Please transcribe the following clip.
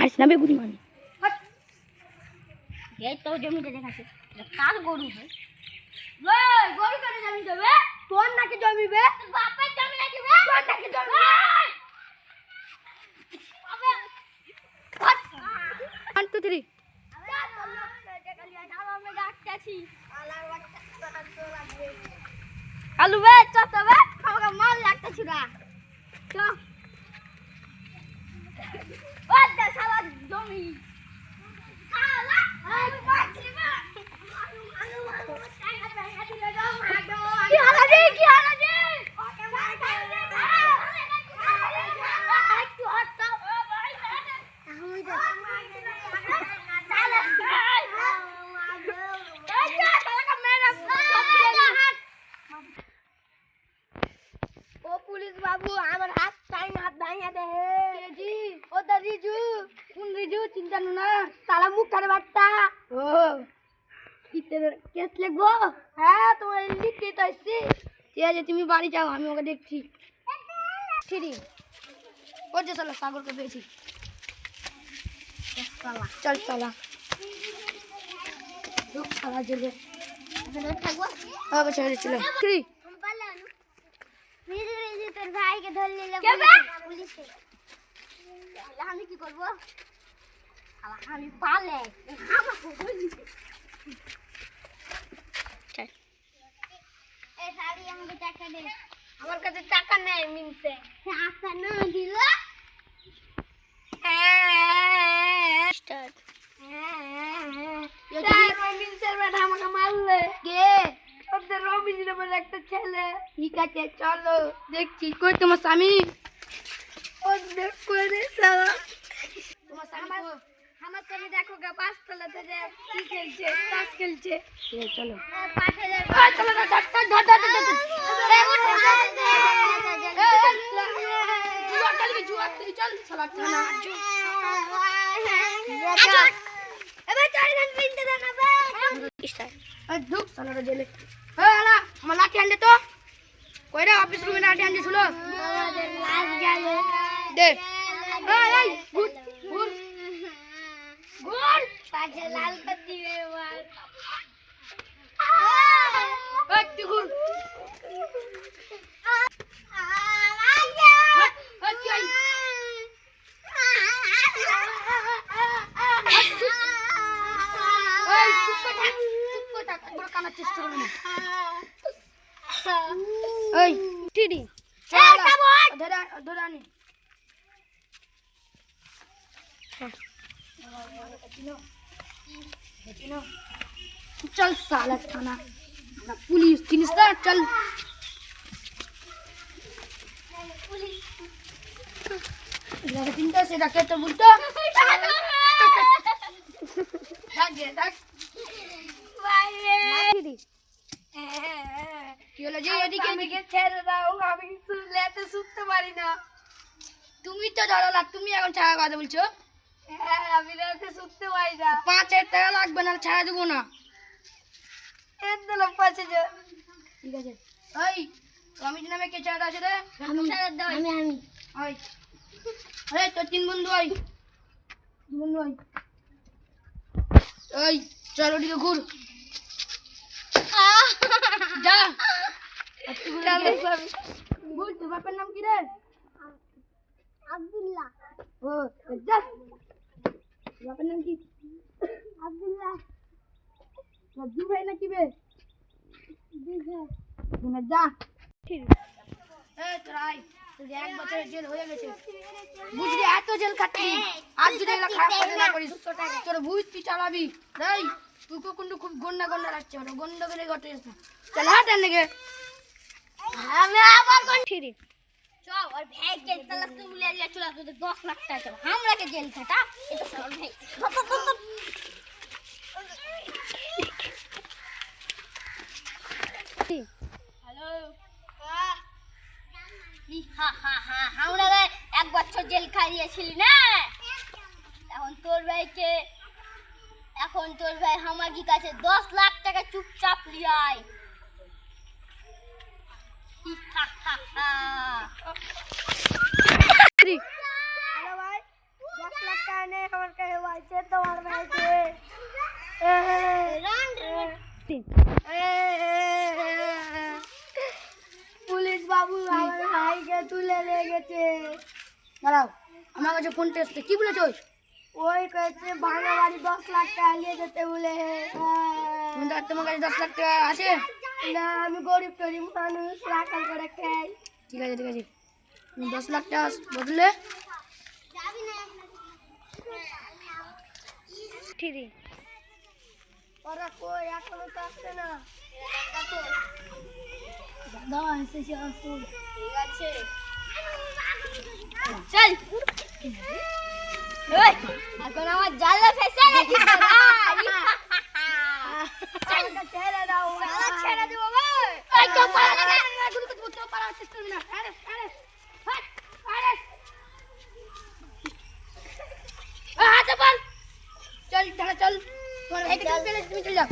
মারিস না বেগুনি মারি এই তো জমিতে দেখাচ্ছে কার গরু হয় ওই গরু কেন জমি দেবে তোর নাকি জমিবে বাপের জমি নাকি বে তোর নাকি জমি 1 2 3 কালু বে চত বে আমাকে মাল লাগতেছি না চ ওই দে শালা জমি শালা এই মাছি বে কি হালা রে ওকে মার খাই দে একটু হট দাও আমি দে पुलिस बाबू हमार हाथ भांगा दे जी ओ द रिजू कौन रिजू चिंता ना साला मुख करे बाटता ओ कितने केस लिखबो हां तुम्हारे लिखते तो ऐसे ঠিক আছে তুমি বাড়ি যাও আমি ওকে দেখছি ঠিক ও যে সালা সাগরকে পেয়েছি সালা চল সালা লোক সালা জেলে এখানে থাকবো হবে চলে চলে কি রিজু তোর ভাইকে ধরে নিলে পুলিশে আমি কি করব আমি পালে আমাকে বলি এই শাড়ি আমাকে টাকা দে আমার কাছে টাকা নেই মিনছে টাকা না দিল স্টার্ট মিনছের বেটা আমাকে মারলে কে ওদের রবিজি নামের একটা ছেলে ঠিক আছে চলো দেখছি কই তোমার স্বামী ওদের করে সালা তোমার স্বামী আমার স্বামী দেখো গা পাঁচতলাতে যে কি খেলছে তাস খেলছে চলো পাশে যে চলো না ডাক্তার ধর ধর ধর জুয়া খেলি চল সালা থানা এবার চারি ধান পিনতে দেন না স্টার্ট ধুক সালাটা জেলে আলা আমার লাঠি আনলে তো কইরা অফিস রুমে লাঠি আনলে ছিল আমাদের লাশ গেল দে এই গুড গুড গুড পাশে লাল পাতি বেওয়াল এই তুই গুড এই টিডি ধরে ধরে আনি चल साला थाना पुलिस चिनिस ना चल चिंता से रखे तो बोलतो তুমি তো ধরলা তুমি এখন ছাড়া কথা বলছো আমি রাতে শুতে পারি না 5,000 টাকা লাগবে না ছাড়া দেবো না এর দিলাম 5,000 ঠিক আছে ওই কমিটি নামে কে ছাড়া আছে রে আমি ওই আরে তো তিন বন্ধু ওই বন্ধু ওই ওই চল ওদিকে ঘুর যা ঘুর তোর বাপের নাম কি রে আব্দুল্লাহ ও যা বাপের নাম কি আব্দুল্লাহ রাজু ভাই নাকি বে দিঘা তুমি যা ঠিক এই তোরাই তুই 1 বছরের জেল হয়ে গেছে বুঝলি এত জেল খাটলি আজ যদি এগুলা খারাপ করে না করিস তোর বুঝ তুই চালাবি এই তুই কিন্তু খুব গন্ডা গন্ডা লাগছে ওটা গন্ডা করে ঘটে চল হাট আন লেগে আমি আবার কোন ঠিক চল আর ভাই কে তালা তুমি লিয়ে চলা তো 10 লাখ টাকা চল আমরা কে জেল খাটা এটা সর ভাই হ্যালো আমরা 1 বছর জেল খাইয়েছিলি না এখন তোর ভাই আমাদের কাছে 10 লাখ টাকা চুপচাপ লিয়াই হ্যালো ভাই 10 লাখ টাকা নেই আমার কাছে বলছে তোমার ভাইকে পুলিশ বাবু আমার ভাইকে তুলে নিয়ে গেছে। দাঁড়াও, আমার কাছে ফোনটা এসছে, কি বলেছো? ওই কয়েছে ভাঙা বাড়ি 10 লাখ টাকা নিয়ে যেতে বলে। তোমার কাছে 10 লাখ টাকা আছে? না, আমি গরিব টরিব মানুষ, রাখাল করে খাই। ঠিক আছে ঠিক আছে, তুমি 10 লাখ টাকা বদলে ওরা কই এখনো তো আসছে না। দাদা এসেছে, আসুন। ঠিক আছে চল। এখন আমার জালে ফেসে গেছি তো আমাকে ছেড়ে দাও, ছেড়ে দেবো ভাই। এই তো পালা না, গুলি করতে তো পালা চেষ্টা করবি না। আরে আরে হাট আরে হাত বল। চল চল চল, তোমার ভাইকে তুমি পেলে তুমি চল যাও।